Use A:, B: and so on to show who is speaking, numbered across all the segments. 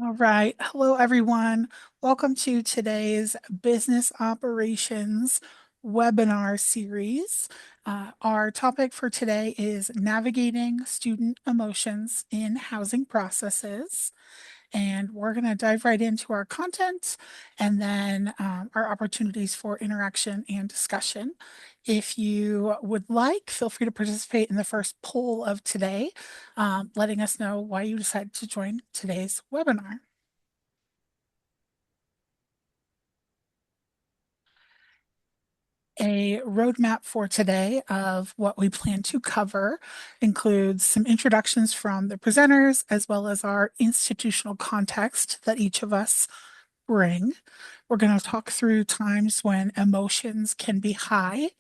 A: All right. Hello, everyone. Welcome to today's business operations webinar series. Our topic for today is navigating student emotions in housing processes. And we're going to dive right into our content and then our opportunities for interaction and discussion. If you would like, feel free to participate in the first poll of today, letting us know why you decided to join today's webinar. A roadmap for today of what we plan to cover includes some introductions from the presenters, as well as our institutional context that each of us bring. We're going to talk through times when emotions can be high.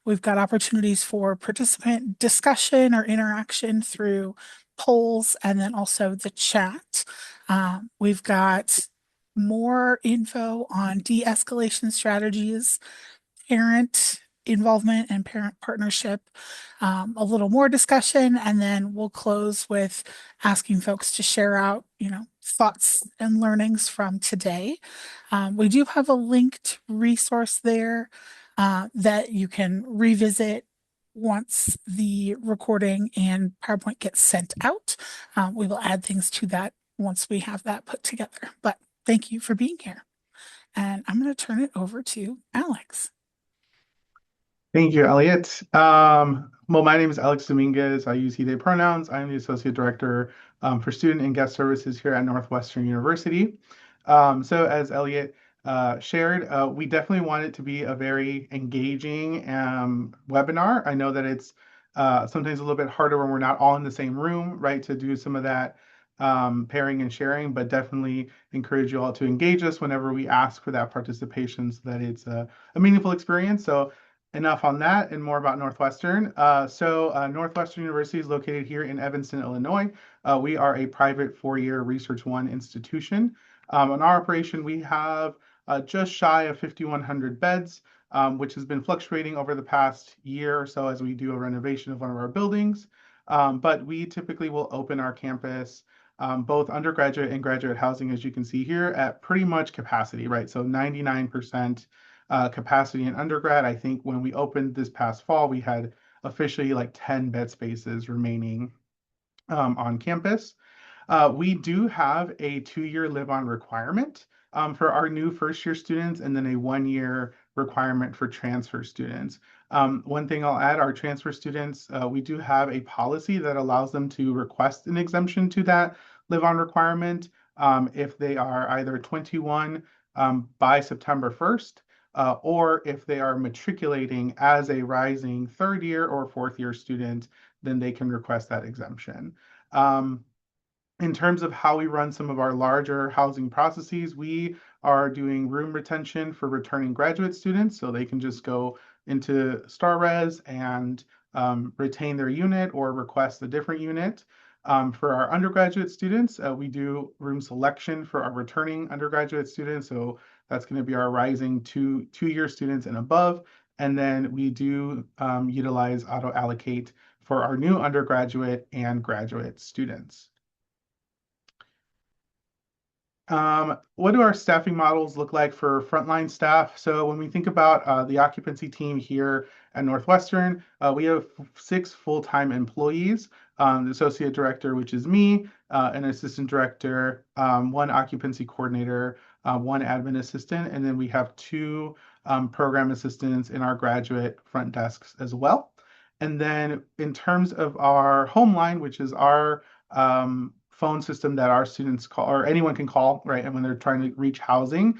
A: We've got opportunities for participant discussion or interaction through polls and then also the chat. We've got more info on de-escalation strategies, parent involvement and parent partnership, a little more discussion, and then we'll close with asking folks to share out, thoughts and learnings from today. We do have a linked resource there that you can revisit once the recording and PowerPoint gets sent out. We will add things to that once we have that put together. But thank you for being here. And I'm going to turn it over to Alex.
B: Thank you, Elliot. Well, my name is Alex Dominguez. I use he, they pronouns. I'm the Associate Director for Student and Guest Services here at Northwestern University. So as Elliot shared, we definitely want it to be a very engaging webinar. I know that it's sometimes a little bit harder when we're not all in the same room, right, to do some of that pairing and sharing, but definitely encourage you all to engage us whenever we ask for that participation so that it's a meaningful experience. So enough on that and more about Northwestern. Northwestern University is located here in Evanston, Illinois. We are a private four-year Research One institution. In our operation, we have just shy of 5,100 beds, which has been fluctuating over the past year or so as we do a renovation of one of our buildings. But we typically will open our campus, both undergraduate and graduate housing, as you can see here, at pretty much capacity, right? So 99% capacity in undergrad. I think when we opened this past fall, we had officially like 10 bed spaces remaining on campus. We do have a 2-year live-on requirement for our new first-year students, and then a 1-year requirement for transfer students. One thing I'll add, our transfer students, we do have a policy that allows them to request an exemption to that live-on requirement if they are either 21 by September 1st, or if they are matriculating as a rising third-year or fourth-year student, then they can request that exemption. In terms of how we run some of our larger housing processes, we are doing room retention for returning graduate students, so they can just go into StarRes and retain their unit or request a different unit. For our undergraduate students, we do room selection for our returning undergraduate students, so that's going to be our rising two-year students and above. And then we do utilize auto allocate for our new undergraduate and graduate students. What do our staffing models look like for frontline staff? So when we think about the occupancy team here at Northwestern, we have 6 full-time employees, the associate director, which is me, an assistant director, 1 occupancy coordinator, 1 admin assistant, and then we have 2 program assistants in our graduate front desks as well. And then in terms of our home line, which is our phone system that our students call, or anyone can call, right? And when they're trying to reach housing,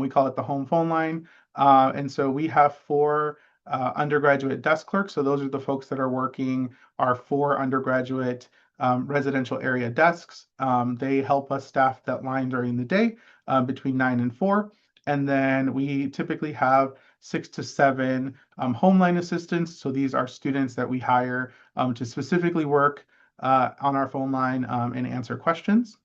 B: we call it the home phone line. And so we have 4 undergraduate desk clerks. So those are the folks that are working our 4 undergraduate residential area desks. They help us staff that line during the day between 9 and 4. And then we typically have 6 to 7 homeline assistants. So these are students that we hire to specifically work on our phone line and answer questions.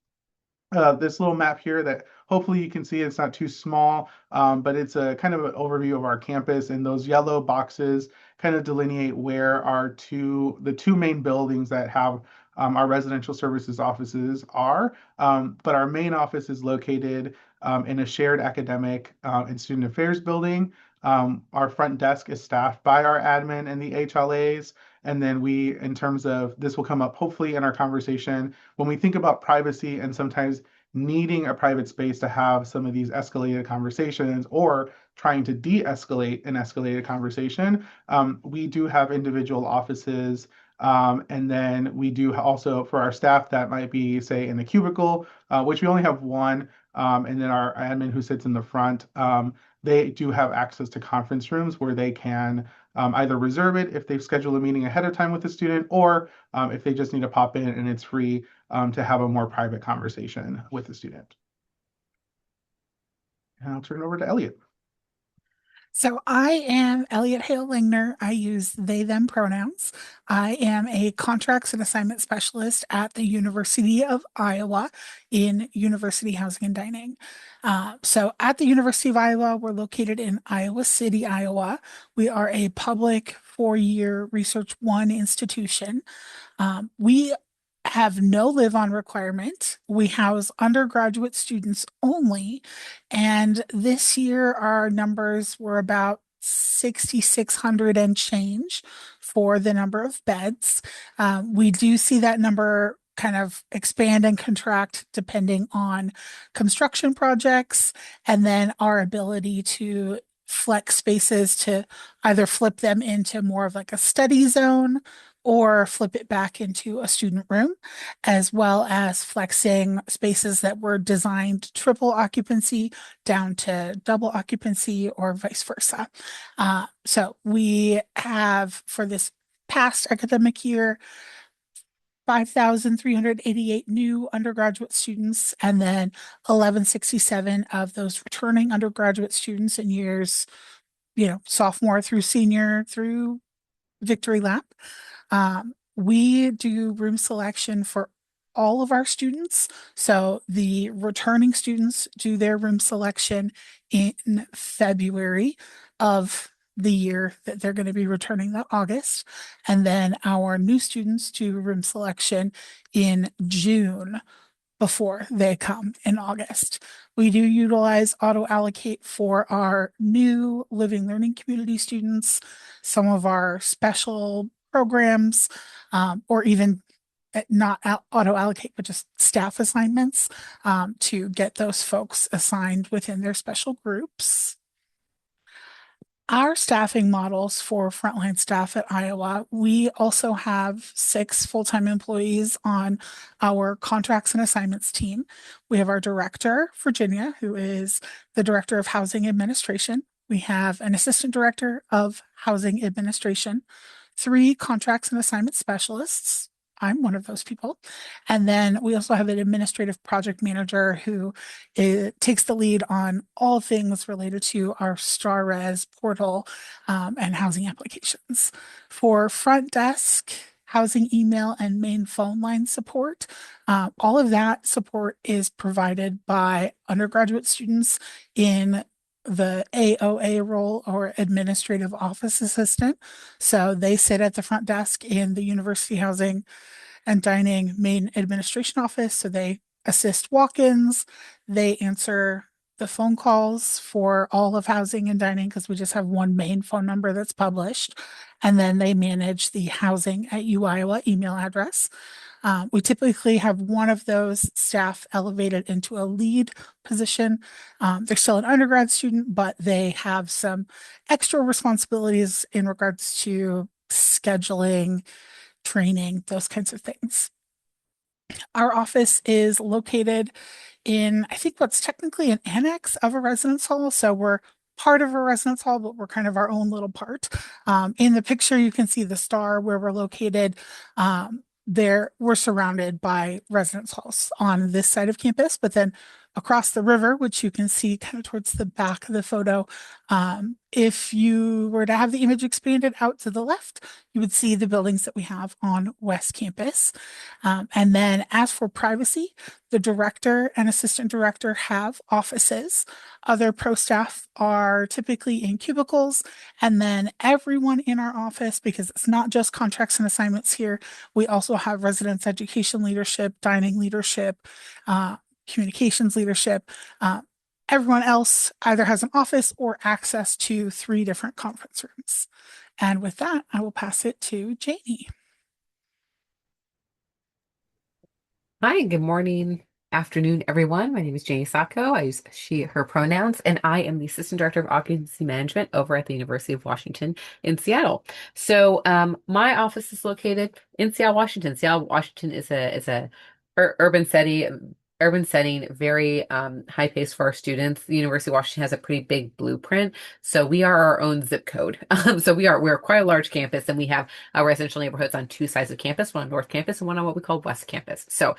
B: This little map here that hopefully you can see, it's not too small, but it's a kind of an overview of our campus, and those yellow boxes kind of delineate where the two main buildings that have our residential services offices are. But our main office is located in a shared academic and student affairs building. Our front desk is staffed by our admin and the HLAs. And then in terms of this will come up hopefully in our conversation, when we think about privacy and sometimes needing a private space to have some of these escalated conversations or trying to de-escalate an escalated conversation, we do have individual offices. And then we do also for our staff that might be, say, in the cubicle, which we only have one, and then our admin who sits in the front, they do have access to conference rooms where they can either reserve it if they've scheduled a meeting ahead of time with the student, or if they just need to pop in and it's free to have a more private conversation with the student. And I'll turn it over to Elliot.
A: So I am Elliot Hale Lingner. I use they, them pronouns. I am a contracts and assignment specialist at the University of Iowa in University Housing and Dining. So at the University of Iowa, we're located in Iowa City, Iowa. We are a public 4-year Research One institution. We have no live-on requirement. We house undergraduate students only. And this year, our numbers were about 6,600 and change for the number of beds. We do see that number kind of expand and contract depending on construction projects and then our ability to flex spaces to either flip them into more of like a study zone or flip it back into a student room, as well as flexing spaces that were designed triple occupancy down to double occupancy or vice versa. So we have for this past academic year, 5,388 new undergraduate students, and then 1,167 of those returning undergraduate students in years, sophomore through senior through Victory Lap. We do room selection for all of our students. So the returning students do their room selection in February of the year that they're going to be returning that August. And then our new students do room selection in June before they come in August. We do utilize auto allocate for our new living learning community students, some of our special programs, or even not auto allocate, but just staff assignments to get those folks assigned within their special groups. Our staffing models for frontline staff at Iowa, we also have 6 full-time employees on our contracts and assignments team. We have our director, Virginia, who is the director of housing administration. We have an assistant director of housing administration, 3 contracts and assignment specialists. I'm one of those people. And then we also have an administrative project manager who takes the lead on all things related to our StarRes portal and housing applications. For front desk, housing email, and main phone line support, all of that support is provided by undergraduate students in the AOA role or administrative office assistant. So they sit at the front desk in the University Housing and Dining main administration office. So they assist walk-ins, they answer the phone calls for all of housing and dining because we just have one main phone number that's published. And then they manage the housing at UIowa email address. We typically have one of those staff elevated into a lead position. They're still an undergrad student, but they have some extra responsibilities in regards to scheduling, training, those kinds of things. Our office is located in, I think, what's technically an annex of a residence hall. So we're part of a residence hall, but we're kind of our own little part. In the picture, you can see the star where we're located. There, we're surrounded by residence halls on this side of campus, but then across the river, which you can see kind of towards the back of the photo. If you were to have the image expanded out to the left, you would see the buildings that we have on West Campus. And then as for privacy, the director and assistant director have offices. Other pro staff are typically in cubicles, and then everyone in our office, because it's not just contracts and assignments here, we also have residence education leadership, dining leadership, uh, communications leadership. Uh, Everyone else either has an office or access to three different conference rooms. And with that, I will pass it to Jamie.
C: Hi, good morning, afternoon, everyone. My name is Janie Sacco. I use she, her pronouns, and I am the Assistant Director of Occupancy Management over at the University of Washington in Seattle. My office is located in Seattle, Washington. Seattle, Washington is a urban setting, very high pace for our students. The University of Washington has a pretty big blueprint, so we are our own zip code. We're quite a large campus, and we have residential neighborhoods on two sides of campus, one on North Campus and one on what we call West Campus. So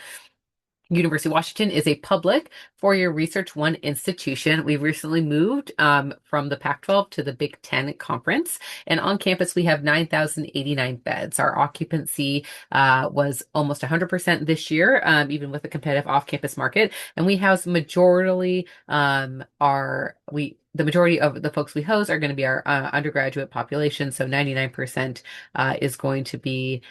C: University of Washington is a public four-year Research One institution. We recently moved from the Pac-12 to the Big Ten Conference, and on campus we have 9,089 beds. Our occupancy was almost 100% this year, even with the competitive off-campus market. And we house majority the majority of the folks we host are going to be our undergraduate population. So 99% is going to be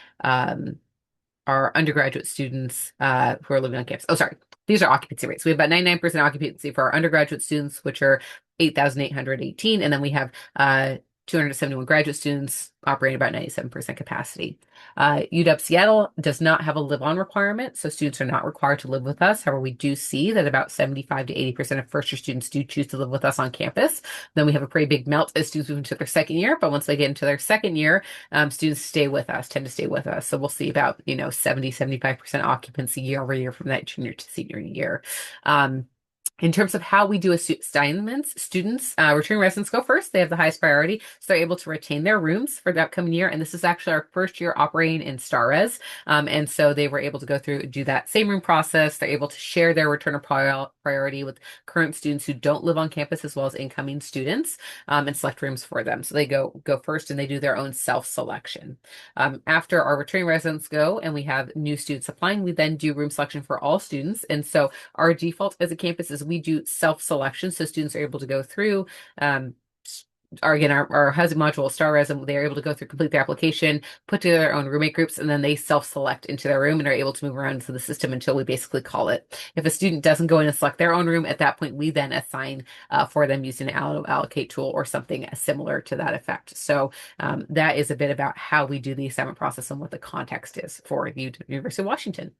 C: our undergraduate students who are living on campus. Oh, sorry. These are occupancy rates. We have about 99% occupancy for our undergraduate students, which are 8,818. And then we have 271 graduate students operating about 97% capacity. UW Seattle does not have a live-on requirement, so students are not required to live with us. However, we do see that about 75 to 80% of first-year students do choose to live with us on campus. Then we have a pretty big melt as students move into their second year, but once they get into their second year, students stay with us, tend to stay with us. So we'll see about, 70, 75% occupancy year over year from that junior to senior year. In terms of how we do assignments, students, returning residents go first. They have the highest priority, so they're able to retain their rooms for the upcoming year. And this is actually our first year operating in Star Res. And so they were able to go through, do that same room process. They're able to share their return of priority with current students who don't live on campus, as well as incoming students, and select rooms for them. So they go first and they do their own self-selection. After our returning residents go and we have new students applying, we then do room selection for all students. And so our default as a campus is we do self-selection, so students are able to go through our housing module Star Res, and they're able to go through, complete their application, put together their own roommate groups, and then they self-select into their room and are able to move around into the system until we basically call it. If a student doesn't go in and select their own room, at that point we then assign for them using an allocate tool or something similar to that effect. So that is a bit about how we do the assignment process and what the context is for the University of Washington.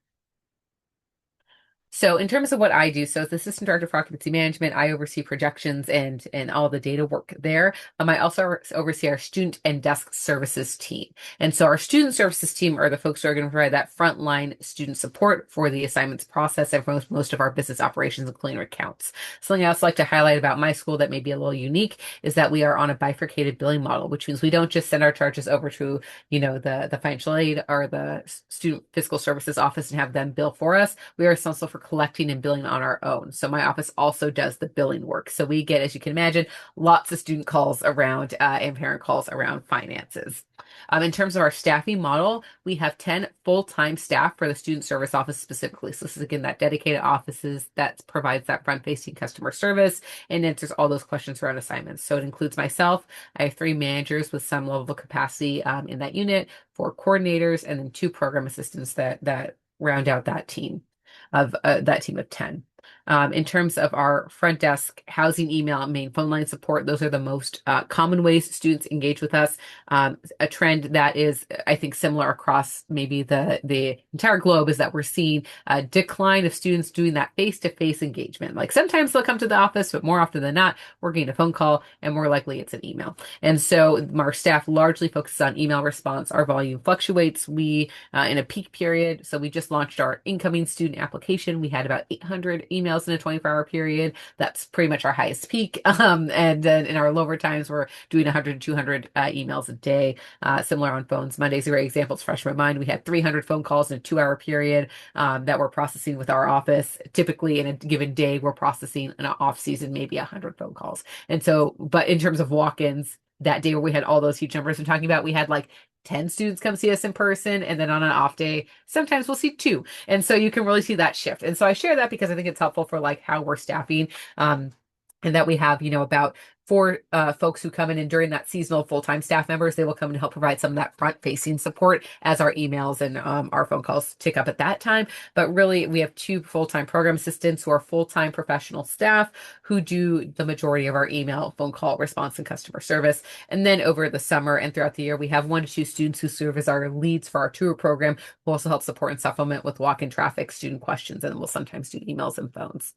C: So in terms of what I do, so as the Assistant Director for Occupancy Management, I oversee projections and all the data work there. I also oversee our student and desk services team. And so our student services team are the folks who are going to provide that frontline student support for the assignments process and for most of our business operations, including accounts. Something I also like to highlight about my school that may be a little unique is that we are on a bifurcated billing model, which means we don't just send our charges over to, the financial aid or the student fiscal services office and have them bill for us. We are responsible for collecting and billing on our own. So my office also does the billing work. So we get, as you can imagine, lots of student calls around and parent calls around finances. In terms of our staffing model, we have 10 full-time staff for the student service office specifically. So this is, again, that dedicated offices that provides that front-facing customer service and answers all those questions around assignments. So it includes myself. I have 3 managers with some level of capacity in that unit, 4 coordinators, and then 2 program assistants that round out that team of 10. In terms of our front desk, housing, email, and main phone line support, those are the most common ways students engage with us. A trend that is, I think, similar across maybe the entire globe is that we're seeing a decline of students doing that face-to-face engagement. Like sometimes they'll come to the office, but more often than not, we're getting a phone call, and more likely it's an email. And so our staff largely focuses on email response. Our volume fluctuates. We in a peak period, so we just launched our incoming student application. We had about 800 emails emails in a 24-hour period. That's pretty much our highest peak. And then in our lower times, we're doing 100 to 200 emails a day. Similar on phones. Monday's a great example. It's fresh in my mind. We had 300 phone calls in a 2-hour period that we're processing with our office. Typically, in a given day, we're processing in an off season maybe 100 phone calls. And so, but in terms of walk-ins, that day where we had all those huge numbers I'm talking about, we had like 10 students come see us in person. And then on an off day, sometimes we'll see 2. And so you can really see that shift. And so I share that because I think it's helpful for like how we're staffing. And that we have, about 4 folks who come in, and during that seasonal full-time staff members, they will come and help provide some of that front-facing support as our emails and our phone calls tick up at that time. But really, we have 2 full-time program assistants who are full-time professional staff who do the majority of our email, phone call response, and customer service. And then over the summer and throughout the year, we have 1 to 2 students who serve as our leads for our tour program, who also help support and supplement with walk-in traffic, student questions, and we'll sometimes do emails and phones.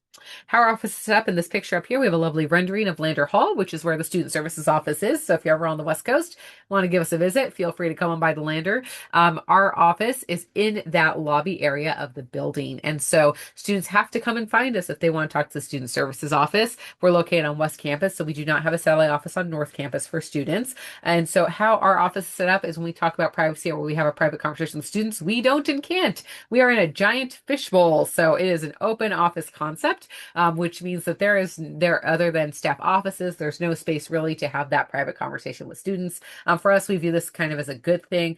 C: How our office is set up in this picture up here, we have a lovely rendering of Lander Hall, which is where the Student Services office is. So if you're ever on the West Coast, want to give us a visit, feel free to come on by the Lander. Our office is in that lobby area of the building. And so students have to come and find us if they want to talk to the Student Services office. We're located on West Campus, so we do not have a satellite office on North Campus for students. And so how our office is set up is when we talk about privacy or when we have a private conversation with students, we don't and can't. We are in a giant fishbowl. So it is an open office concept, which means that there other than staff offices, there's no space really to have that private conversation with students. For us, we view this kind of as a good thing.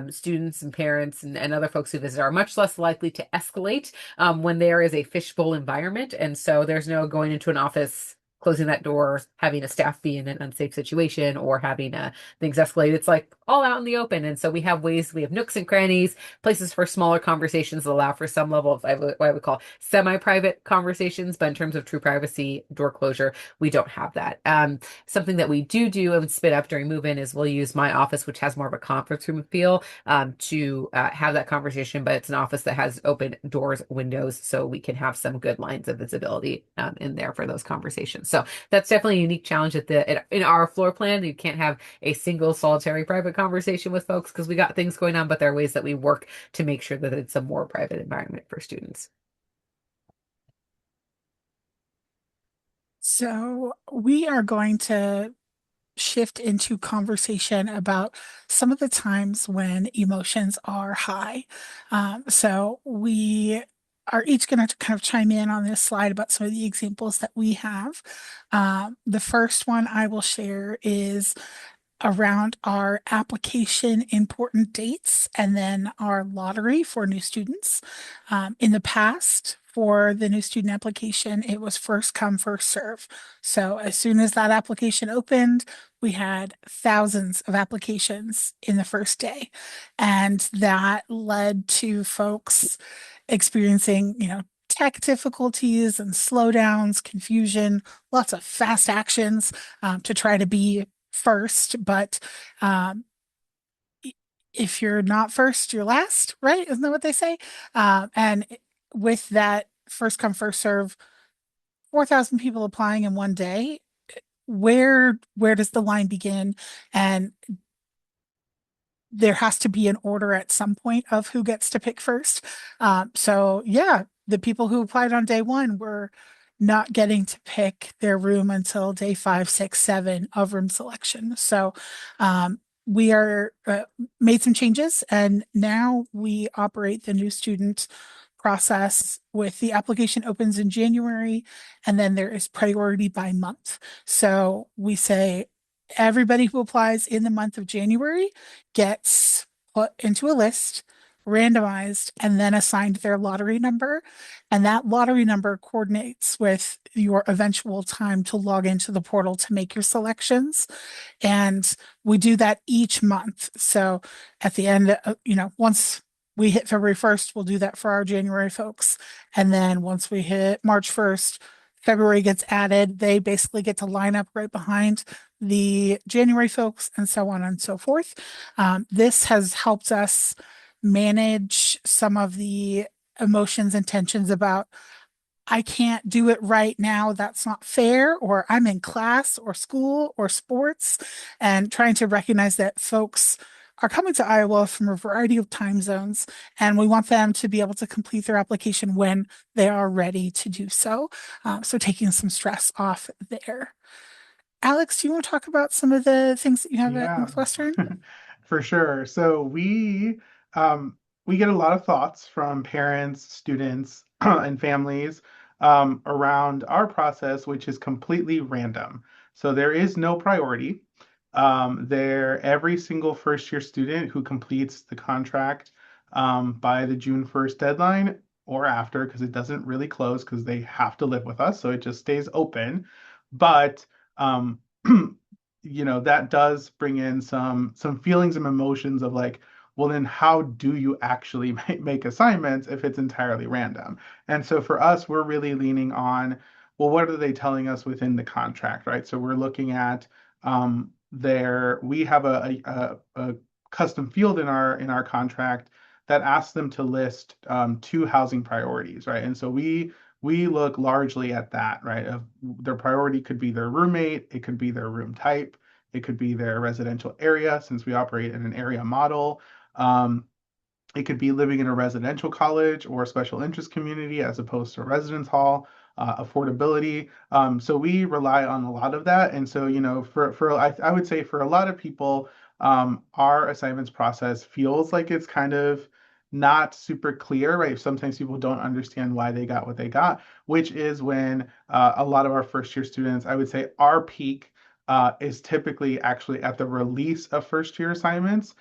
C: Students and parents and other folks who visit are much less likely to escalate when there is a fishbowl environment. And so there's no going into an office, closing that door, having a staff be in an unsafe situation, or having things escalate. It's like all out in the open. And so we have nooks and crannies, places for smaller conversations that allow for some level of what I would call semi-private conversations. But in terms of true privacy, door closure, we don't have that. Something that we do and spin up during move-in is we'll use my office, which has more of a conference room feel, to have that conversation. But it's an office that has open doors, windows, so we can have some good lines of visibility in there for those conversations. So that's definitely a unique challenge in our floor plan. You can't have a single solitary private conversation with folks because we got things going on, but there are ways that we work to make sure that it's a more private environment for students.
A: So we are going to shift into conversation about some of the times when emotions are high. So we are each going to kind of chime in on this slide about some of the examples that we have. The first one I will share is around our application important dates and then our lottery for new students. In the past, for the new student application, it was first come, first serve. So as soon as that application opened, we had thousands of applications in the first day. And that led to folks experiencing, tech difficulties and slowdowns, confusion, lots of fast actions to try to be first. But if you're not first, you're last, right? Isn't that what they say? And with that first come, first serve, 4,000 people applying in one day, where does the line begin? And there has to be an order at some point of who gets to pick first. So yeah, the people who applied on day 1 were not getting to pick their room until day 5, 6, 7 of room selection. So we are made some changes, and now we operate the new student process with the application opens in January, and then there is priority by month. So we say everybody who applies in the month of January gets put into a list, randomized, and then assigned their lottery number. And that lottery number coordinates with your eventual time to log into the portal to make your selections. And we do that each month. So at the end, once we hit February 1st, we'll do that for our January folks. And then once we hit March 1st, February gets added. They basically get to line up right behind the January folks, and so on and so forth. This has helped us manage some of the emotions and tensions about, I can't do it right now, that's not fair, or I'm in class or school or sports, and trying to recognize that folks are coming to Iowa from a variety of time zones, and we want them to be able to complete their application when they are ready to do so. So taking some stress off there. Alex, do you want to talk about some of the things that you have at
B: Yeah,
A: Northwestern?
B: for sure. So we get a lot of thoughts from parents, students, and families around our process, which is completely random. So there is no priority. Every single first year student who completes the contract by the June 1st deadline or after, because it doesn't really close because they have to live with us, so it just stays open. But um, that does bring in some feelings and emotions of like, well, then how do you actually make assignments if it's entirely random? And so for us, we're really leaning on, well, what are they telling us within the contract, right? So we're looking at we have a custom field in our contract that asks them to list two housing priorities, right? And so we look largely at that, right? Of their priority could be their roommate, it could be their room type, it could be their residential area, since we operate in an area model. Um, it could be living in a residential college or a special interest community as opposed to a residence hall, affordability. So we rely on a lot of that. And so, I would say for a lot of people, our assignments process feels like it's kind of not super clear, right? Sometimes people don't understand why they got what they got, which is when a lot of our first year students, I would say our peak is typically actually at the release of first year assignments,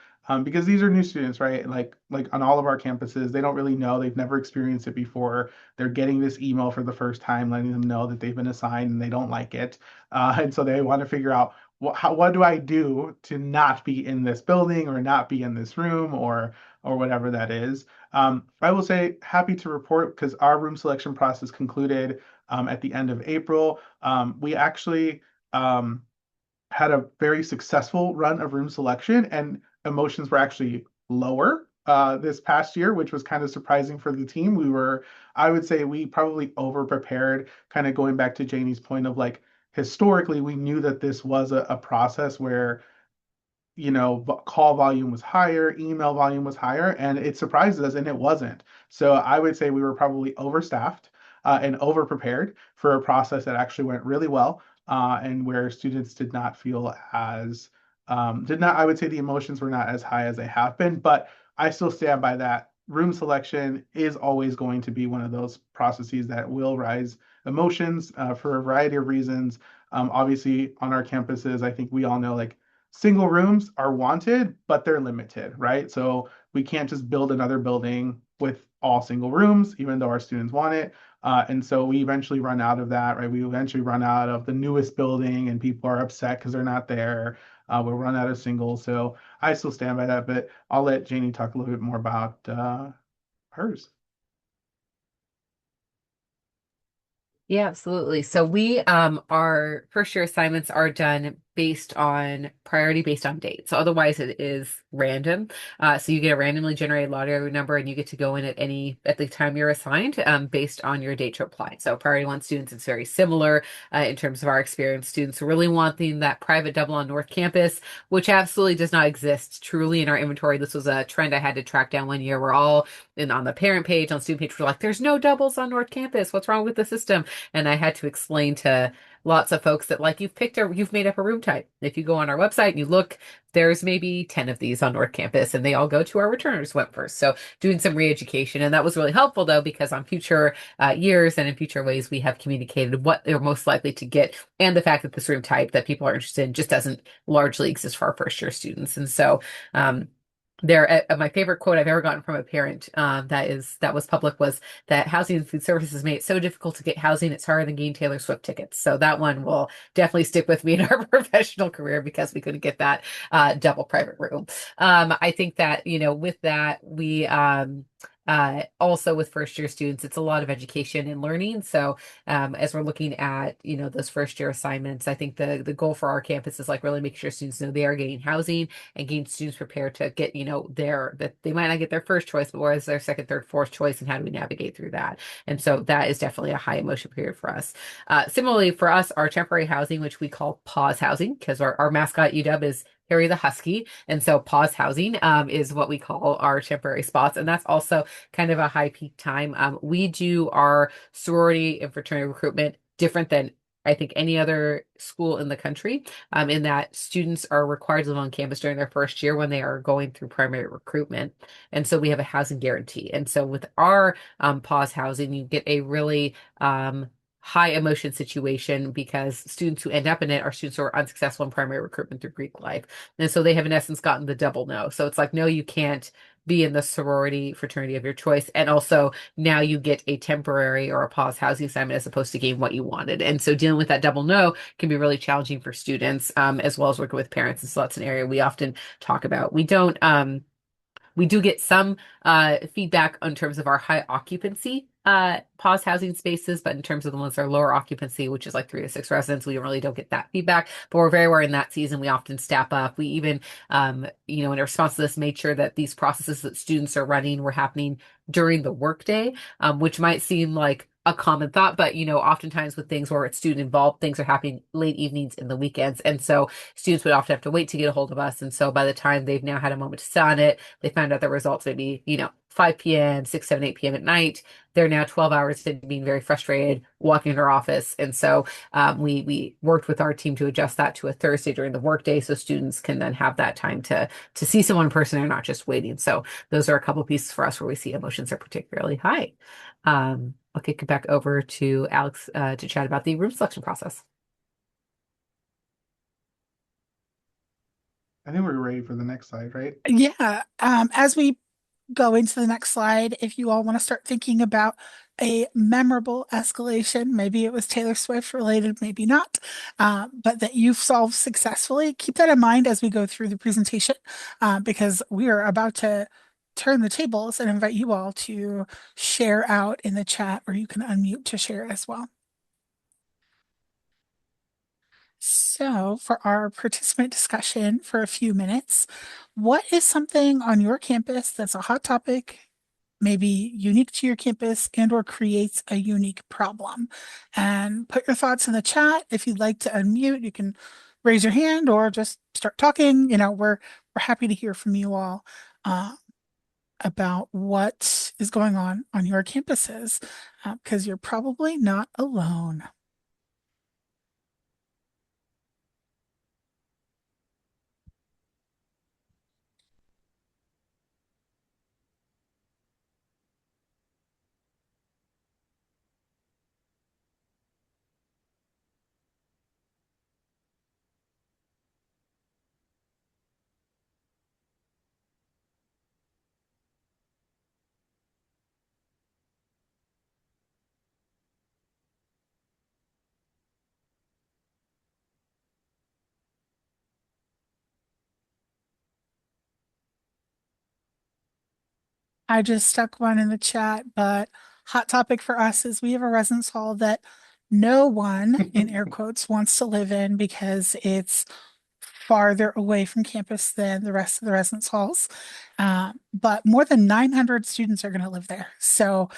B: because these are new students, right? Like on all of our campuses, they don't really know. They've never experienced it before. They're getting this email for the first time, letting them know that they've been assigned and they don't like it, and so they want to figure out what do I do to not be in this building or not be in this room or whatever that is. I will say happy to report because our room selection process concluded at the end of April. We actually had a very successful run of room selection, and emotions were actually lower this past year, which was kind of surprising for the team. I would say we probably over prepared, kind of going back to Janie's point of like, historically, we knew that this was a process where call volume was higher, email volume was higher, and it surprised us, and it wasn't. So I would say we were probably overstaffed and over prepared for a process that actually went really well, and where students did not feel as, I would say the emotions were not as high as they have been, but I still stand by that. Room selection is always going to be one of those processes that will rise emotions for a variety of reasons. Obviously, on our campuses, I think we all know like single rooms are wanted, but they're limited, right? So we can't just build another building with all single rooms, even though our students want it. And so we eventually run out of that, right? We eventually run out of the newest building and people are upset because they're not there. We'll run out of singles. So I still stand by that, but I'll let Janie talk a little bit more about hers.
C: Yeah, absolutely. So we our first year assignments are done based on priority based on date. So otherwise it is random. So you get a randomly generated lottery number and you get to go in at the time you're assigned based on your date to apply. So priority one students, it's very similar in terms of our experience. Students really wanting that private double on North Campus, which absolutely does not exist truly in our inventory. This was a trend I had to track down one year. We're all in on the parent page, on student page, we're like, there's no doubles on North Campus. What's wrong with the system? And I had to explain to lots of folks that like you've made up a room type. If you go on our website and you look, there's maybe 10 of these on North Campus and they all go to our returners went first. So doing some re-education. And that was really helpful though, because on future years and in future ways, we have communicated what they're most likely to get. And the fact that this room type that people are interested in just doesn't largely exist for our first year students. And so, my favorite quote I've ever gotten from a parent that was public was that housing and food services made it so difficult to get housing, it's harder than getting Taylor Swift tickets. So that one will definitely stick with me in our professional career because we couldn't get that double private room. I think that, with that, we also with first year students, it's a lot of education and learning. So as we're looking at, those first year assignments, I think the goal for our campus is like really making sure students know they are getting housing and getting students prepared to get, that they might not get their first choice, but what is their second, third, fourth choice, and how do we navigate through that? And so that is definitely a high emotion period for us. Similarly, for us, our temporary housing, which we call pause housing, because our mascot UW is Harry the Husky. And so pause housing is what we call our temporary spots. And that's also kind of a high peak time. We do our sorority and fraternity recruitment different than I think any other school in the country, in that students are required to live on campus during their first year when they are going through primary recruitment. And so we have a housing guarantee. And so with our pause housing, you get a really high emotion situation because students who end up in it are students who are unsuccessful in primary recruitment through Greek life. And so they have in essence gotten the double no. So it's like, no, you can't be in the sorority fraternity of your choice. And also now you get a temporary or a pause housing assignment as opposed to getting what you wanted. And so dealing with that double no can be really challenging for students, as well as working with parents. And so that's an area we often talk about. We do get some feedback in terms of our high occupancy pause housing spaces, but in terms of the ones that are lower occupancy, which is like 3 to 6 residents, we really don't get that feedback. But we're very aware in that season, we often staff up. We even, in response to this, made sure that these processes that students are running were happening during the workday, which might seem like a common thought, but oftentimes with things where it's student involved, things are happening late evenings and the weekends. And so students would often have to wait to get a hold of us. And so by the time they've now had a moment to sit on it, they found out the results maybe, 5 p.m., 6, 7, 8 p.m. at night. They're now 12 hours into being very frustrated, walking to our office. And so we worked with our team to adjust that to a Thursday during the workday so students can then have that time to see someone in person and not just waiting. So those are a couple pieces for us where we see emotions are particularly high. I'll kick it back over to Alex to chat about the room selection process.
B: I think we're ready for the next slide, right?
A: Yeah. As we go into the next slide, if you all want to start thinking about a memorable escalation, maybe it was Taylor Swift related, maybe not, but that you've solved successfully, keep that in mind as we go through the presentation, because we are about to turn the tables and invite you all to share out in the chat, or you can unmute to share as well. So, for our participant discussion for a few minutes, what is something on your campus that's a hot topic, maybe unique to your campus and or creates a unique problem? And put your thoughts in the chat. If you'd like to unmute, you can raise your hand or just start talking. We're happy to hear from you all about what is going on your campuses, because you're probably not alone. I just stuck one in the chat, but hot topic for us is we have a residence hall that no one, in air quotes, wants to live in because it's farther away from campus than the rest of the residence halls. But more than 900 students are going to live there. So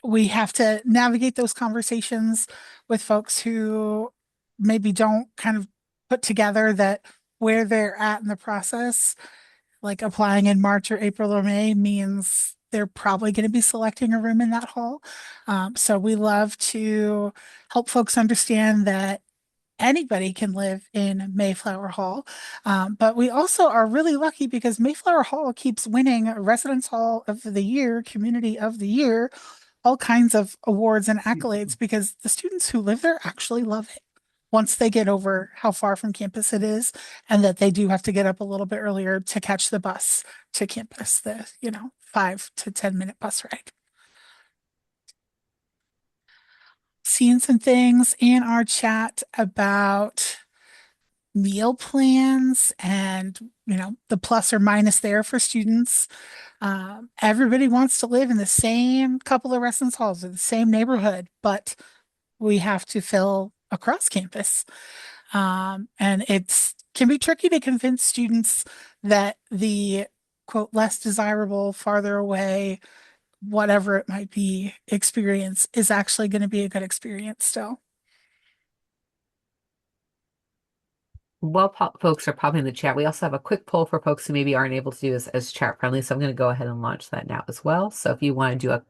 A: we have to navigate those conversations with folks who maybe don't kind of put together that where they're at in the process, like applying in March or April or May, means they're probably going to be selecting a room in that hall. So we love to help folks understand that anybody can live in Mayflower Hall. But we also are really lucky because Mayflower Hall keeps winning Residence Hall of the Year, Community of the Year, all kinds of awards and accolades because the students who live there actually love it once they get over how far from campus it is and that they do have to get up a little bit earlier to catch the bus to campus, the 5 to 10 minute bus ride. Seeing some things in our chat about meal plans and the plus or minus there for students. Everybody wants to live in the same couple of residence halls or the same neighborhood, but we have to fill across campus. And it can be tricky to convince students that the quote less desirable, farther away, whatever it might be, experience is actually going to be a good experience still.
C: While folks are popping in the chat, we also have a quick poll for folks who maybe aren't able to do as chat friendly. So I'm going to go ahead and launch that now as well. So if you want to do a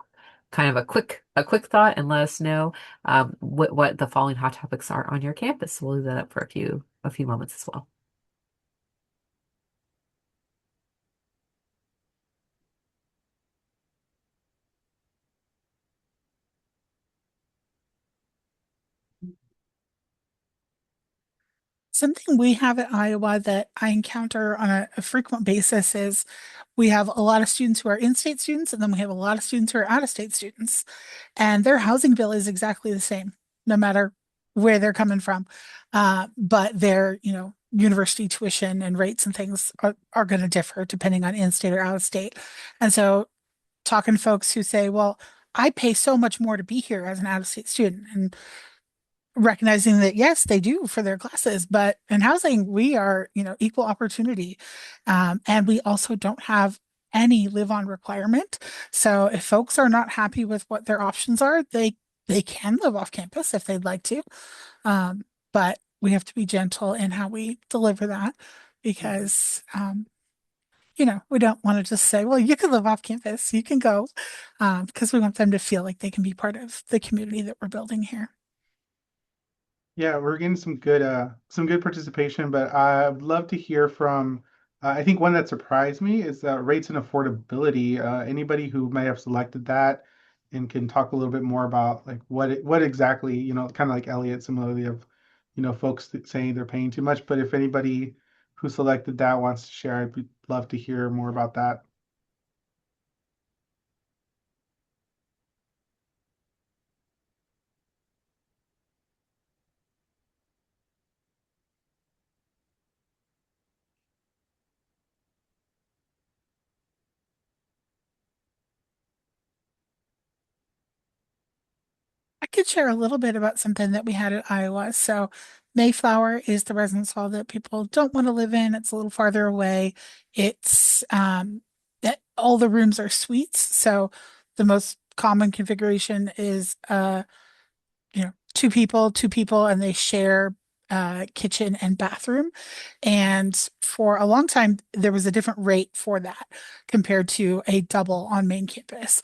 C: kind of a quick thought and let us know what the following hot topics are on your campus, we'll leave that up for a few moments as well.
A: Something we have at Iowa that I encounter on a frequent basis is we have a lot of students who are in-state students, and then we have a lot of students who are out-of-state students, and their housing bill is exactly the same, no matter where they're coming from. But their, university tuition and rates and things are going to differ depending on in-state or out-of-state. And so talking to folks who say, well, I pay so much more to be here as an out-of-state student, and recognizing that yes, they do for their classes, but in housing, we are, equal opportunity. And we also don't have any live-on requirement. So if folks are not happy with what their options are, they can live off campus if they'd like to. But we have to be gentle in how we deliver that because we don't want to just say, well, you can live off campus, you can go, because we want them to feel like they can be part of the community that we're building here.
B: Yeah, we're getting some good participation, but I'd love to hear from. I think one that surprised me is rates and affordability. Anybody who may have selected that and can talk a little bit more about like what exactly, kind of like Elliot, similarly of, folks saying they're paying too much. But if anybody who selected that wants to share, I'd love to hear more about that.
A: I could share a little bit about something that we had at Iowa. So Mayflower is the residence hall that people don't want to live in. It's a little farther away. It's that all the rooms are suites. So the most common configuration is two people, and they share kitchen and bathroom. And for a long time, there was a different rate for that compared to a double on main campus.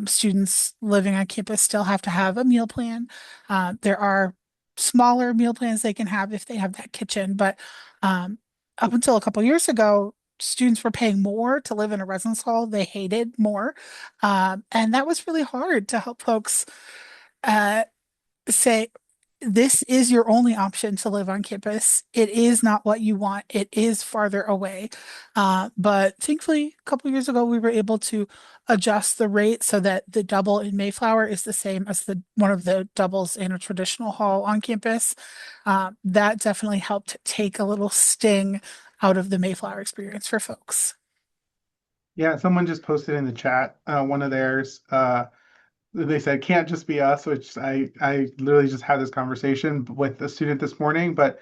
A: Students living on campus still have to have a meal plan. There are smaller meal plans they can have if they have that kitchen, but um, up until a couple years ago, students were paying more to live in a residence hall. They hated more. And that was really hard to help folks uh, say, this is your only option to live on campus. It is not what you want. It is farther away. But thankfully, a couple years ago, we were able to adjust the rate so that the double in Mayflower is the same as the one of the doubles in a traditional hall on campus. That definitely helped take a little sting out of the Mayflower experience for folks.
B: Yeah, someone just posted in the chat one of theirs. They said can't just be us, which I literally just had this conversation with a student this morning. But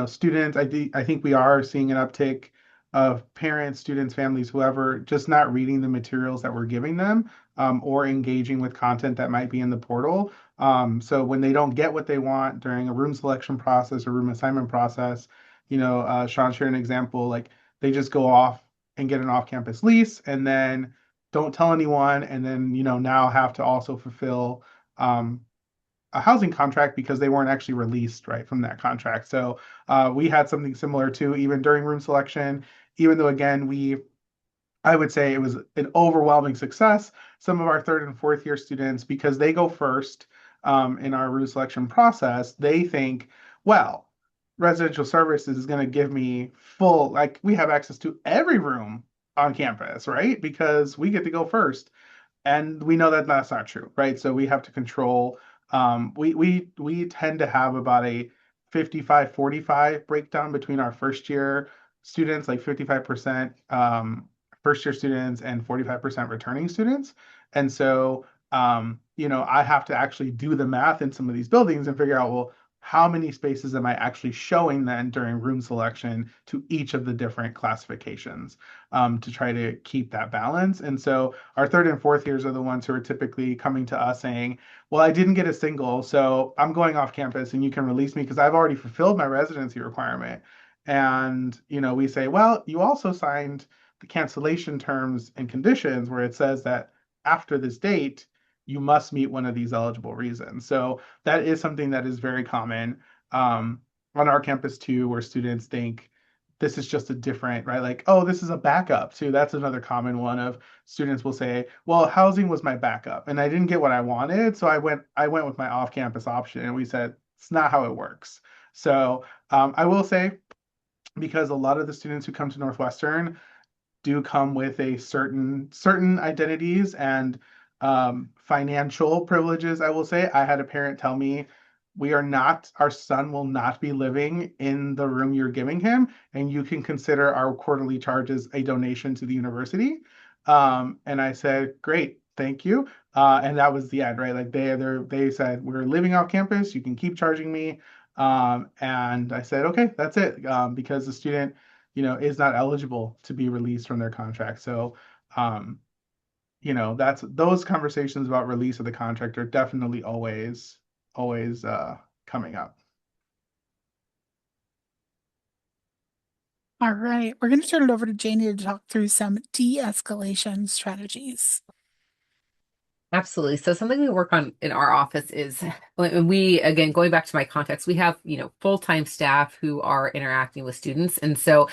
B: students, I think we are seeing an uptick of parents, students, families, whoever, just not reading the materials that we're giving them, or engaging with content that might be in the portal. So when they don't get what they want during a room selection process or room assignment process, Sean shared an example, like they just go off and get an off-campus lease, and then don't tell anyone, and then now have to also fulfill um, a housing contract because they weren't actually released right from that contract. So we had something similar too, even during room selection, even though again I would say it was an overwhelming success. Some of our third and fourth year students, because they go first in our room selection process, they think, well, residential services is going to give me full, like we have access to every room on campus, right? Because we get to go first. And we know that that's not true, right? So we have to control. We tend to have about a 55-45 breakdown between our first year students, like 55% first year students and 45% returning students. And so I have to actually do the math in some of these buildings and figure out, well, how many spaces am I actually showing then during room selection to each of the different classifications, to try to keep that balance. And so our third and fourth years are the ones who are typically coming to us saying, well, I didn't get a single, so I'm going off campus and you can release me because I've already fulfilled my residency requirement. And, we say, well, you also signed the cancellation terms and conditions where it says that after this date, you must meet one of these eligible reasons. So that is something that is very common, on our campus too, where students think this is just a different, right? Like, oh, this is a backup too. That's another common one of students will say, well, housing was my backup and I didn't get what I wanted. So I went with my off-campus option. And we said, it's not how it works. So I will say, because a lot of the students who come to Northwestern do come with a certain identities and financial privileges. I will say, I had a parent tell me, our son will not be living in the room you're giving him, and you can consider our quarterly charges a donation to the university. And I said, great, thank you. And that was the end, right? Like they said, we're living off campus, you can keep charging me. And I said, okay, that's it, because the student, is not eligible to be released from their contract. So, um, that's those conversations about release of the contract are definitely always coming up.
A: All right, we're going to turn it over to Janie to talk through some de-escalation strategies.
C: Absolutely. So something we work on in our office is when we, again, going back to my context, we have, full-time staff who are interacting with students and so,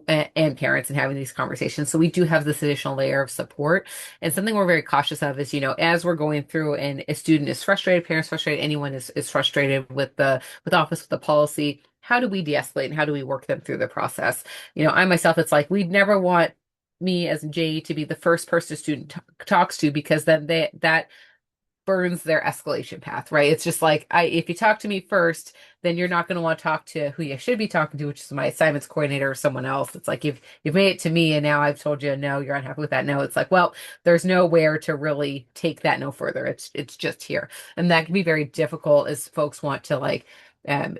C: and parents and having these conversations. So we do have this additional layer of support. And something we're very cautious of is, as we're going through and a student is frustrated, parents frustrated, anyone is frustrated with office, with the policy, how do we de-escalate and how do we work them through the process? I myself, it's like, we'd never want me as Jay to be the first person a student talks to because then that burns their escalation path, right? It's just like if you talk to me first, then you're not going to want to talk to who you should be talking to, which is my assignments coordinator or someone else. It's like you've made it to me and now I've told you no, you're unhappy with that no. It's like, well, there's nowhere to really take that no further. It's just here. And that can be very difficult as folks want to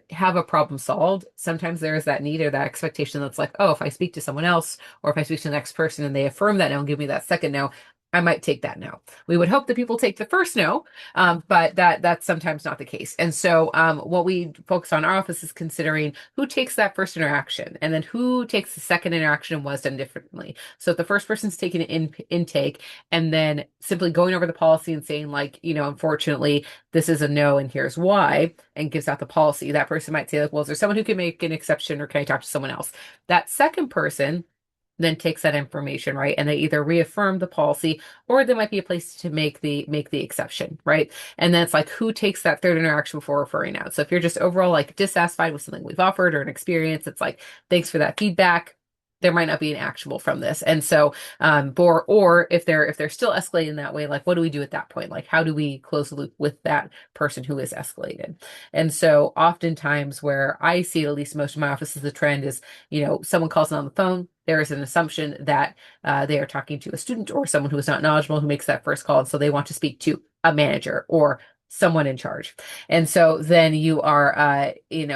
C: have a problem solved. Sometimes there is that need or that expectation that's like, oh, if I speak to someone else or if I speak to the next person and they affirm that no and give me that second no, I might take that no. We would hope that people take the first no, but that's sometimes not the case. And so what we focus on in our office is considering who takes that first interaction and then who takes the second interaction and was done differently. So if the first person's taking an intake and then simply going over the policy and saying like, unfortunately, this is a no and here's why, and gives out the policy, that person might say like, well, is there someone who can make an exception or can I talk to someone else? That second person then takes that information, right? And they either reaffirm the policy or there might be a place to make the exception, right? And then it's like who takes that third interaction before referring out. So if you're just overall like dissatisfied with something we've offered or an experience, it's like, thanks for that feedback. There might not be an actionable from this. And so, or if they're still escalating that way, like what do we do at that point? Like how do we close the loop with that person who is escalated? And so oftentimes where I see it, at least most of my office is the trend is, someone calls in on the phone, there is an assumption that they are talking to a student or someone who is not knowledgeable who makes that first call. And so they want to speak to a manager or someone in charge. And so then you are,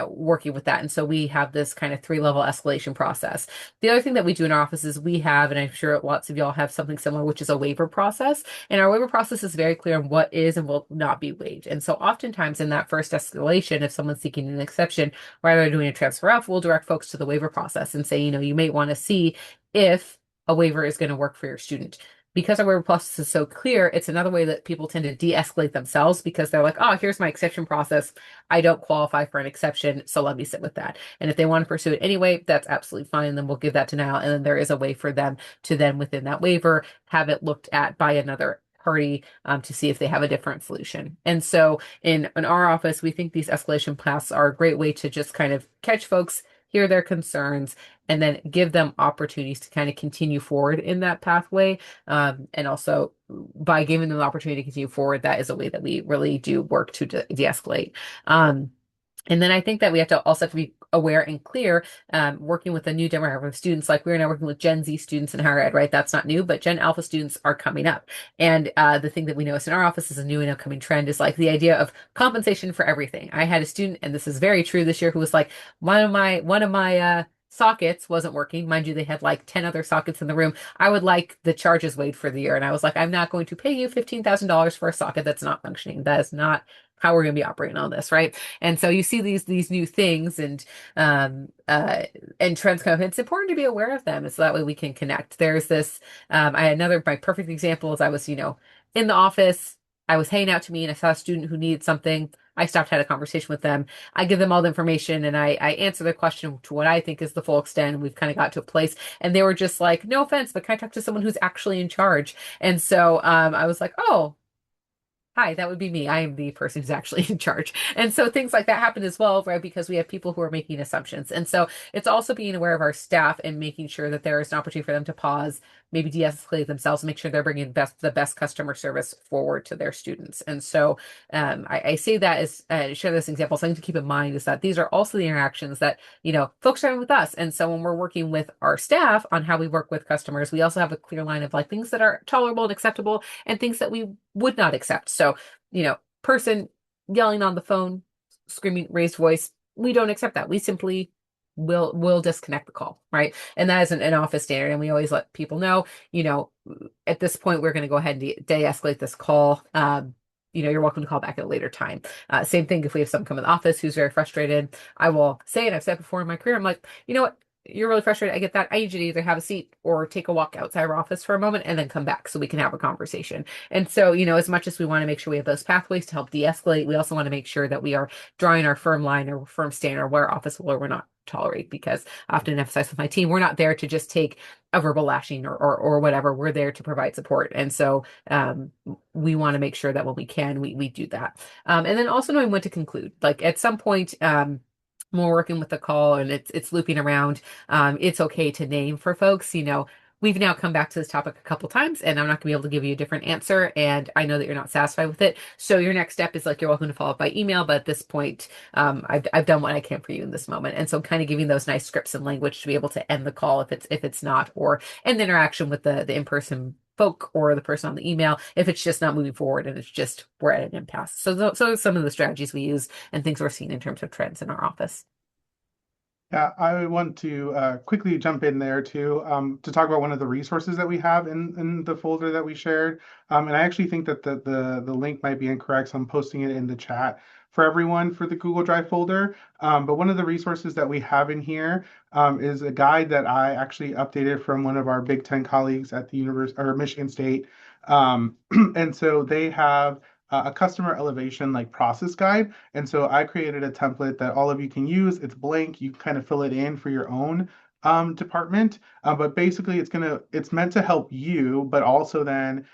C: working with that. And so we have this kind of 3-level escalation process. The other thing that we do in our office is we have, and I'm sure lots of y'all have something similar, which is a waiver process. And our waiver process is very clear on what is and will not be waived. And so oftentimes in that first escalation, if someone's seeking an exception, rather than doing a transfer off, we'll direct folks to the waiver process and say, you may want to see if a waiver is going to work for your student. Because our waiver process is so clear, it's another way that people tend to de-escalate themselves because they're like, oh, here's my exception process. I don't qualify for an exception, so let me sit with that. And if they want to pursue it anyway, that's absolutely fine. Then we'll give that to now. And then there is a way for them to then within that waiver, have it looked at by another party to see if they have a different solution. And so in our office, we think these escalation paths are a great way to just kind of catch folks, hear their concerns, and then give them opportunities to kind of continue forward in that pathway. And also by giving them the opportunity to continue forward, that is a way that we really do work to de-escalate. And then I think that we have to also have to be aware and clear, working with a new demographic of students, like we're now working with Gen Z students in higher ed, right? That's not new, but Gen Alpha students are coming up. And the thing that we notice in our office is a new and upcoming trend is like the idea of compensation for everything. I had a student, and this is very true this year, who was like, one of my sockets wasn't working. Mind you, they had like 10 other sockets in the room. I would like the charges waived for the year. And I was like, I'm not going to pay you $15,000 for a socket that's not functioning. That is not how we're going to be operating on this, right? And so you see these new things um uh and trends come up. It's important to be aware of them, so that way we can connect. There's this I had another my perfect example is I was, in the office, I was hanging out to me and I saw a student who needed something. I stopped, had a conversation with them. I give them all the information and I answer the question to what I think is the full extent. We've kind of got to a place and they were just like, no offense, but can I talk to someone who's actually in charge? And so I was like, oh, hi, that would be me. I am the person who's actually in charge. And so things like that happen as well, right? Because we have people who are making assumptions. And so it's also being aware of our staff and making sure that there is an opportunity for them to pause, maybe de-escalate themselves, make sure they're bringing the best customer service forward to their students. And so I say that as share this example. Something to keep in mind is that these are also the interactions that, folks are having with us. And so when we're working with our staff on how we work with customers, we also have a clear line of like things that are tolerable and acceptable and things that we would not accept. So, person yelling on the phone, screaming, raised voice, we don't accept that. We simply will disconnect the call, right? And that is an office standard. And we always let people know, you know, at this point, we're going to go ahead and de-escalate this call. You're welcome to call back at a later time. Same thing if we have someone come in the office who's very frustrated. I will say, and I've said before in my career, I'm like, you know what? You're really frustrated. I get that. I need you to either have a seat or take a walk outside our office for a moment and then come back so we can have a conversation. And so, as much as we want to make sure we have those pathways to help de-escalate, we also want to make sure that we are drawing our firm line or firm stand or where office will or we're not tolerate, because I often emphasize with my team, we're not there to just take a verbal lashing or whatever. We're there to provide support. And so we want to make sure that when we can, we do that. And then also knowing when to conclude. Like at some point, when we're working with the call and it's looping around, it's okay to name for folks. We've now come back to this topic a couple times, and I'm not gonna be able to give you a different answer. And I know that you're not satisfied with it. So your next step is like you're welcome to follow up by email. But at this point, I've done what I can for you in this moment. And so kind of giving those nice scripts and language to be able to end the call if it's not, or end the interaction with the in-person folk or the person on the email if it's just not moving forward and it's just we're at an impasse. So some of the strategies we use and things we're seeing in terms of trends in our office.
B: Yeah, I want to quickly jump in there too, to talk about one of the resources that we have in the folder that we shared. And I actually think that the link might be incorrect, so I'm posting it in the chat for everyone for the Google Drive folder. But one of the resources that we have in here is a guide that I actually updated from one of our Big Ten colleagues at the University or Michigan State. And so they have a customer elevation like process guide. And so I created a template that all of you can use. It's blank. You kind of fill it in for your own department. But basically it's meant to help you, but also then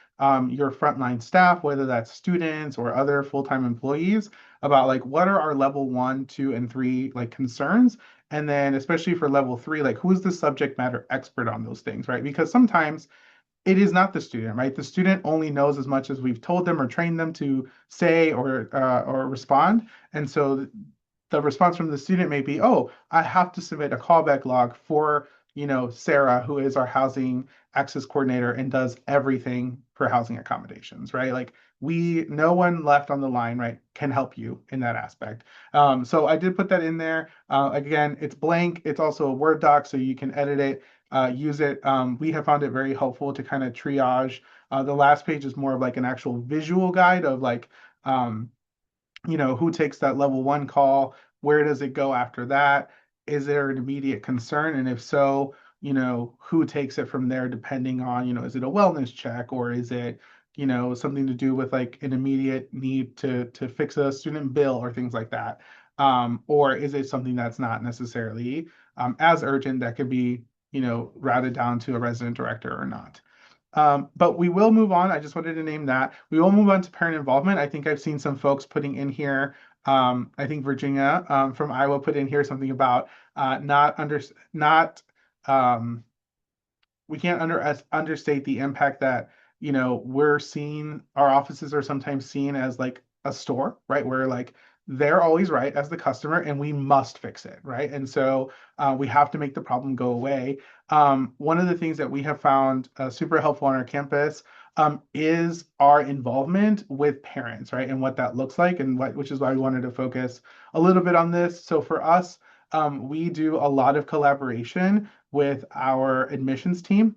B: your frontline staff, whether that's students or other full-time employees, about like what are our level 1, 2, and 3 like concerns. And then especially for level 3, like who's the subject matter expert on those things, right? Because sometimes it is not the student, right? The student only knows as much as we've told them or trained them to say or respond. And so the response from the student may be, oh, I have to submit a callback log for, Sarah, who is our housing access coordinator and does everything for housing accommodations, right? Like no one left on the line, right, can help you in that aspect. So I did put that in there. Again, it's blank. It's also a Word doc, so you can edit it, use it. We have found it very helpful to kind of triage. The last page is more of like an actual visual guide of like, who takes that level 1 call? Where does it go after that? Is there an immediate concern? And if so, who takes it from there depending on, is it a wellness check or is it, something to do with like an immediate need to fix a student bill or things like that? Or is it something that's not necessarily as urgent that could be, routed down to a resident director or not? But we will move on. I just wanted to name that. We will move on to parent involvement. I think I've seen some folks putting in here. I think Virginia from Iowa put in here something about not we can't understate the impact that we're seeing. Our offices are sometimes seen as like a store, right? Where like they're always right as the customer, and we must fix it, right? And so we have to make the problem go away. One of the things that we have found super helpful on our campus is our involvement with parents, right? And what that looks like, and which is why we wanted to focus a little bit on this. So for us, we do a lot of collaboration with our admissions team.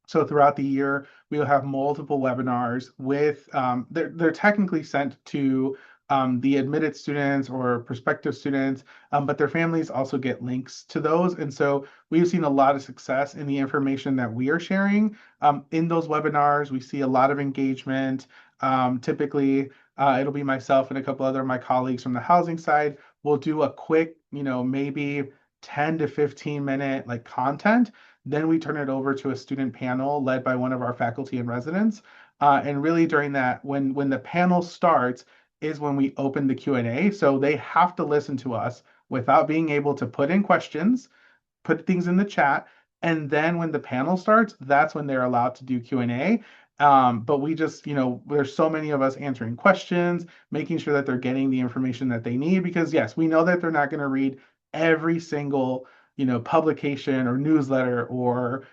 B: So throughout the year, we'll have multiple webinars with, they're technically sent to the admitted students or prospective students, but their families also get links to those. And so we've seen a lot of success in the information that we are sharing in those webinars. We see a lot of engagement. Typically, it'll be myself and a couple other of my colleagues from the housing side. We'll do a quick, maybe 10 to 15 minute like content. Then we turn it over to a student panel led by one of our faculty and residents. And really during that, when the panel starts, is when we open the Q&A. So they have to listen to us without being able to put in questions, put things in the chat, and then when the panel starts, that's when they're allowed to do Q&A. But we just, there's so many of us answering questions, making sure that they're getting the information that they need, because yes, we know that they're not going to read every single, publication or newsletter or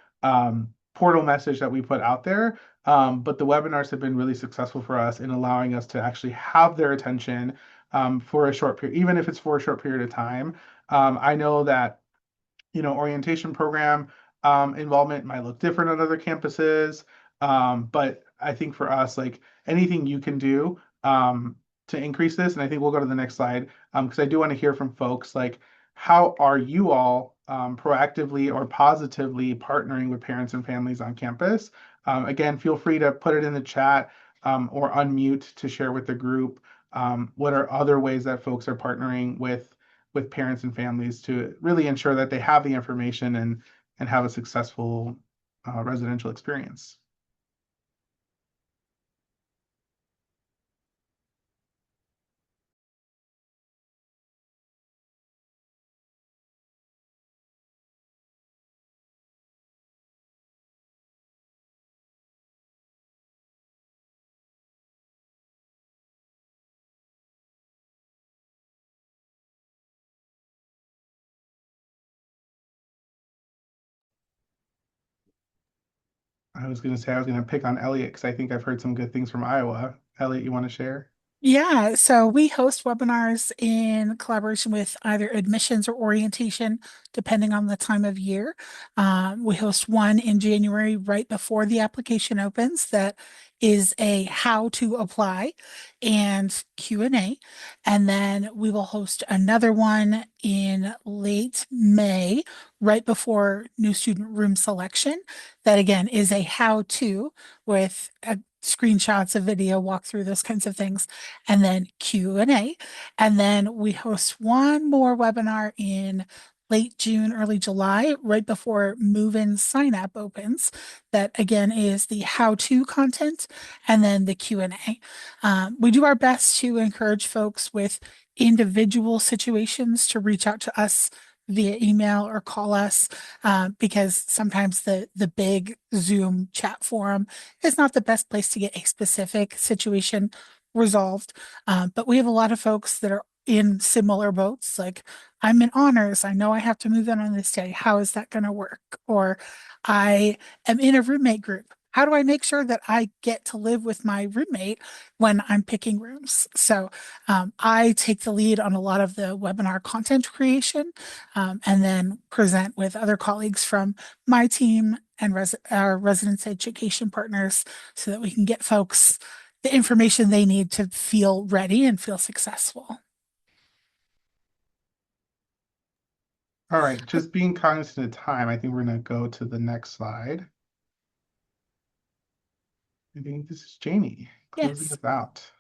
B: portal message that we put out there. But the webinars have been really successful for us in allowing us to actually have their attention for a short period, even if it's for a short period of time. I know that orientation program involvement might look different on other campuses. But I think for us, like anything you can do to increase this, and I think we'll go to the next slide because I do want to hear from folks like, how are you all proactively or positively partnering with parents and families on campus? Again, feel free to put it in the chat or unmute to share with the group. What are other ways that folks are partnering with parents and families to really ensure that they have the information and have a successful residential experience? I was going to say I was going to pick on Elliot because I think I've heard some good things from Iowa. Elliot, you want to share?
A: Yeah, so we host webinars in collaboration with either admissions or orientation, depending on the time of year. We host one in January right before the application opens that is a how to apply and Q&A. And then we will host another one in late May, right before new student room selection. That again is a how to with screenshots of video, walk through those kinds of things, and then Q&A. And then we host one more webinar in late June, early July, right before move-in sign-up opens. That again is the how-to content and then the Q&A. We do our best to encourage folks with individual situations to reach out to us via email or call us because sometimes the big Zoom chat forum is not the best place to get a specific situation resolved. But we have a lot of folks that are in similar boats. Like, I'm in honors. I know I have to move in on this day. How is that going to work? Or I am in a roommate group. How do I make sure that I get to live with my roommate when I'm picking rooms? So I take the lead on a lot of the webinar content creation and then present with other colleagues from my team and our residence education partners so that we can get folks the information they need to feel ready and feel successful.
B: All right, just being cognizant of time, I think we're going to go to the next slide. I think this is Jamie closing
A: Yes.
B: us out.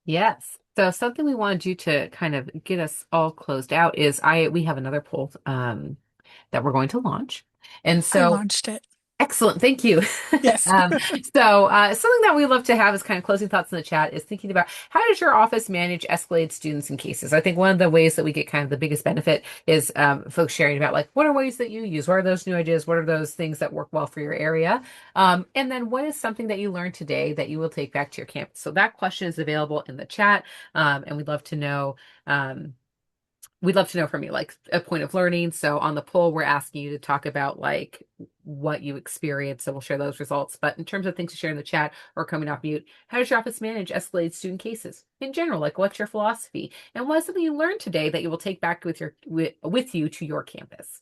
C: Yes. So something we wanted you to kind of get us all closed out is we have another poll that we're going to launch. And
A: I
C: so
A: launched it.
C: Excellent. Thank you.
A: Yes.
C: Um, something that we love to have as kind of closing thoughts in the chat is thinking about how does your office manage escalated students and cases? I think one of the ways that we get kind of the biggest benefit is folks sharing about like, what are ways that you use? What are those new ideas? What are those things that work well for your area? And then what is something that you learned today that you will take back to your campus? So that question is available in the chat. And we'd love to know from you, like a point of learning. So on the poll, we're asking you to talk about like what you experienced, so we'll share those results. But in terms of things to share in the chat or coming off mute, how does your office manage escalated student cases in general? Like, what's your philosophy, and what is something you learned today that you will take back with you to your campus?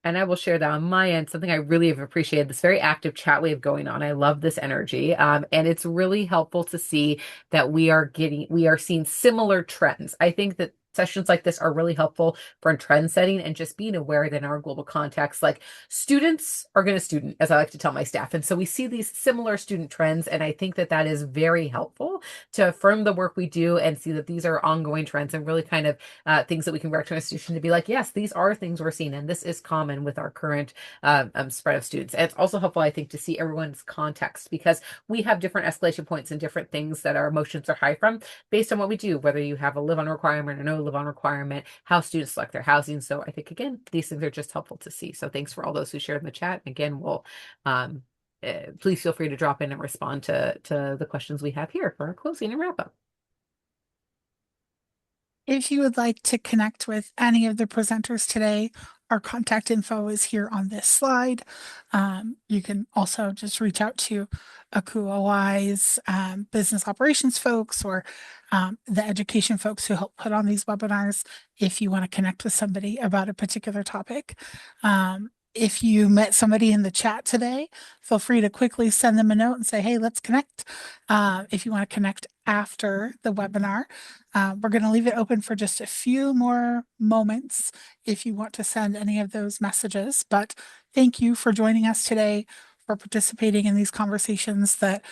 C: And I will share that on my end, something I really have appreciated, this very active chat we have going on. I love this energy. And it's really helpful to see that we are seeing similar trends. I think that sessions like this are really helpful for trend setting and just being aware that in our global context, like students are going to student, as I like to tell my staff. And so we see these similar student trends. And I think that that is very helpful to affirm the work we do and see that these are ongoing trends and really kind of things that we can direct to an institution to be like, yes, these are things we're seeing, and this is common with our current spread of students. And it's also helpful, I think, to see everyone's context because we have different escalation points and different things that our emotions are high from based on what we do, whether you have a live-on requirement or no live-on requirement, how students select their housing. So I think, again, these things are just helpful to see. So thanks for all those who shared in the chat. And again, please feel free to drop in and respond to the questions we have here for our closing and wrap up.
A: If you would like to connect with any of the presenters today, our contact info is here on this slide. You can also just reach out to ACUHO-I's business operations folks or the education folks who help put on these webinars if you want to connect with somebody about a particular topic. If you met somebody in the chat today, feel free to quickly send them a note and say, hey, let's connect. If you want to connect after the webinar, we're going to leave it open for just a few more moments if you want to send any of those messages. But thank you for joining us today, for participating in these conversations that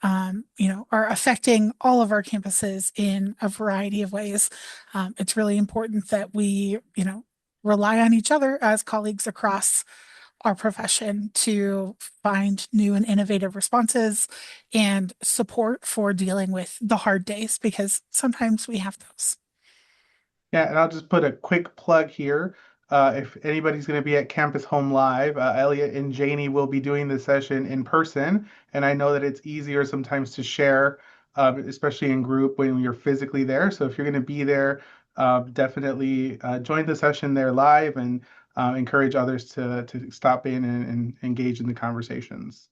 A: are affecting all of our campuses in a variety of ways. It's really important that we, rely on each other as colleagues across our profession to find new and innovative responses and support for dealing with the hard days because sometimes we have those.
B: Yeah, and I'll just put a quick plug here. If anybody's going to be at Campus Home Live, Elliot and Janie will be doing this session in person. And I know that it's easier sometimes to share, especially in group when you're physically there. So if you're going to be there, definitely join the session there live and encourage others to stop in and engage in the conversations.